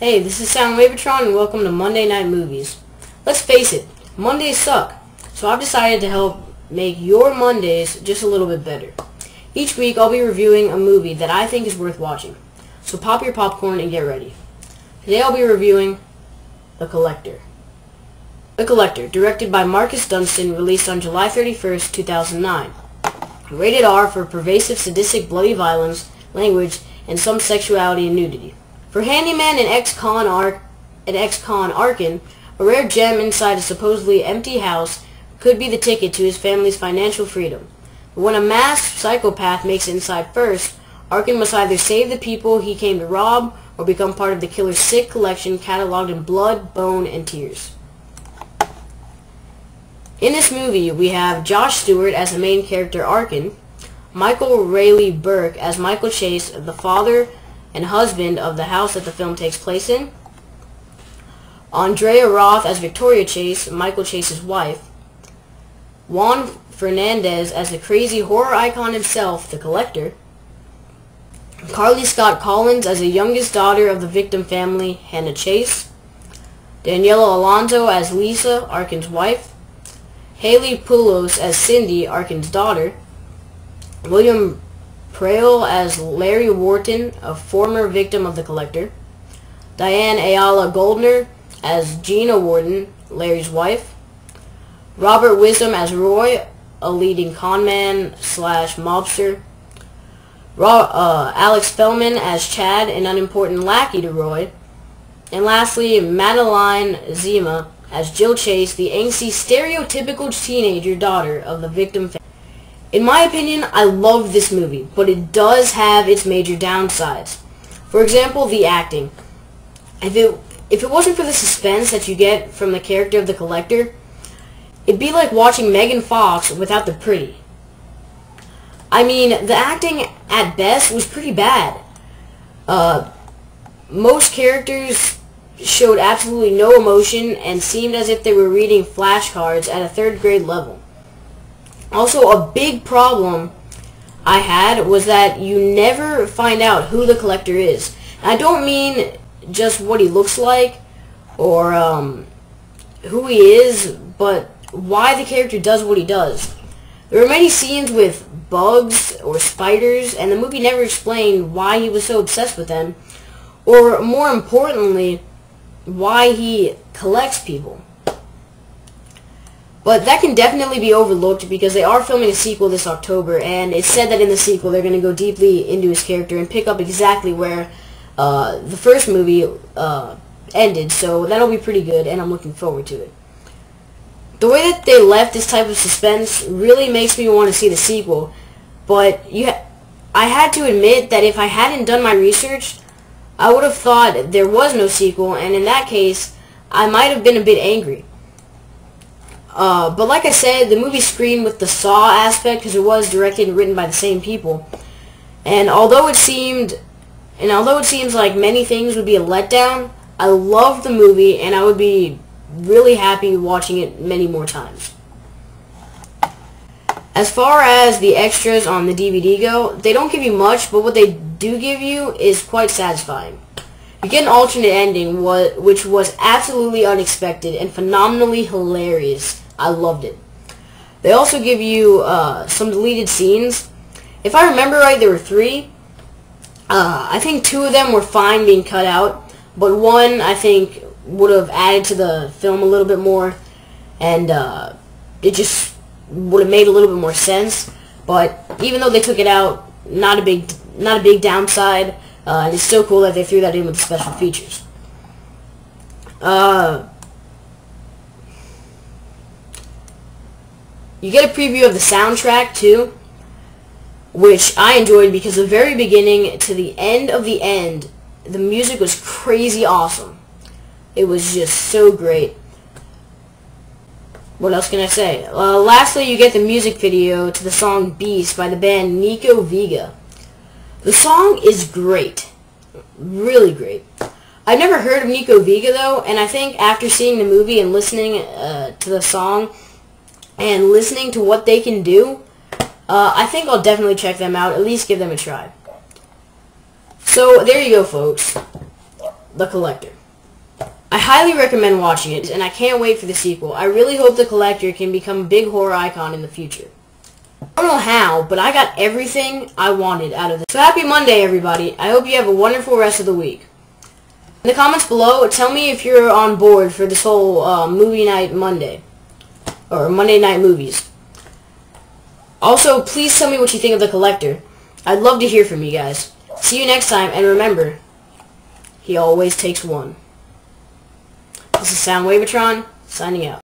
Hey, this is Sound Wavetron and welcome to Monday Night Movies. Let's face it, Mondays suck, so I've decided to help make your Mondays just a little bit better. Each week I'll be reviewing a movie that I think is worth watching, so pop your popcorn and get ready. Today I'll be reviewing The Collector. The Collector, directed by Marcus Dunstan, released on July 31st, 2009. Rated R for pervasive sadistic bloody violence, language, and some sexuality and nudity. For Handyman and ex-con Arkin, a rare gem inside a supposedly empty house could be the ticket to his family's financial freedom. But when a masked psychopath makes it inside first, Arkin must either save the people he came to rob or become part of the killer's sick collection catalogued in blood, bone, and tears. In this movie, we have Josh Stewart as the main character Arkin, Michael Rayleigh Burke as Michael Chase, the father and husband of the house that the film takes place in, Andrea Roth as Victoria Chase, Michael Chase's wife, Juan Fernandez as the crazy horror icon himself, the Collector, Carly Scott Collins as the youngest daughter of the victim family, Hannah Chase, Daniela Alonso as Lisa, Arkin's wife, Haley Poulos as Cindy, Arkin's daughter, William Prale as Larry Wharton, a former victim of the Collector, Diane Ayala Goldner as Gina Wharton, Larry's wife, Robert Wisdom as Roy, a leading conman slash mobster, Alex Fellman as Chad, an unimportant lackey to Roy, and lastly, Madeline Zima as Jill Chase, the angsty, stereotypical teenager daughter of the victim family. In my opinion, I love this movie, but it does have its major downsides. For example, the acting. If it wasn't for the suspense that you get from the character of the Collector, it'd be like watching Megan Fox without the pretty. I mean, the acting at best was pretty bad. Most characters showed absolutely no emotion and seemed as if they were reading flashcards at a third grade level. Also, a big problem I had was that you never find out who the Collector is. And I don't mean just what he looks like or who he is, but why the character does what he does. There are many scenes with bugs or spiders, and the movie never explained why he was so obsessed with them, or more importantly, why he collects people. But that can definitely be overlooked because they are filming a sequel this October, and it's said that in the sequel they're going to go deeply into his character and pick up exactly where the first movie ended, so that'll be pretty good, and I'm looking forward to it. The way that they left this type of suspense really makes me want to see the sequel, but I had to admit that if I hadn't done my research, I would have thought there was no sequel, and in that case, I might have been a bit angry. But like I said, the movie screamed with the Saw aspect because it was directed and written by the same people. And although it seems like many things would be a letdown, I loved the movie and I would be really happy watching it many more times. As far as the extras on the DVD go, they don't give you much, but what they do give you is quite satisfying. You get an alternate ending, which was absolutely unexpected and phenomenally hilarious. I loved it. They also give you some deleted scenes. If I remember right, there were 3. I think 2 of them were fine being cut out, but one I think would have added to the film a little bit more, and it just would have made a little bit more sense. But even though they took it out, not a big downside. And it's still cool that they threw that in with the special features. You get a preview of the soundtrack too, which I enjoyed because the very beginning to the end of the end, the music was crazy awesome. It was just so great. What else can I say? Lastly, you get the music video to the song Beast by the band Nico Vega. The song is great. Really great. I've never heard of Nico Vega though, and I think after seeing the movie and listening to the song and listening to what they can do, I think I'll definitely check them out, at least give them a try. So there you go, folks. The Collector. I highly recommend watching it, and I can't wait for the sequel. I really hope The Collector can become a big horror icon in the future. I don't know how, but I got everything I wanted out of this. So happy Monday, everybody. I hope you have a wonderful rest of the week. In the comments below, tell me if you're on board for this whole movie night Monday. Or Monday night movies. Also, please tell me what you think of The Collector. I'd love to hear from you guys. See you next time, and remember, he always takes one. This is Sound Wavatron, signing out.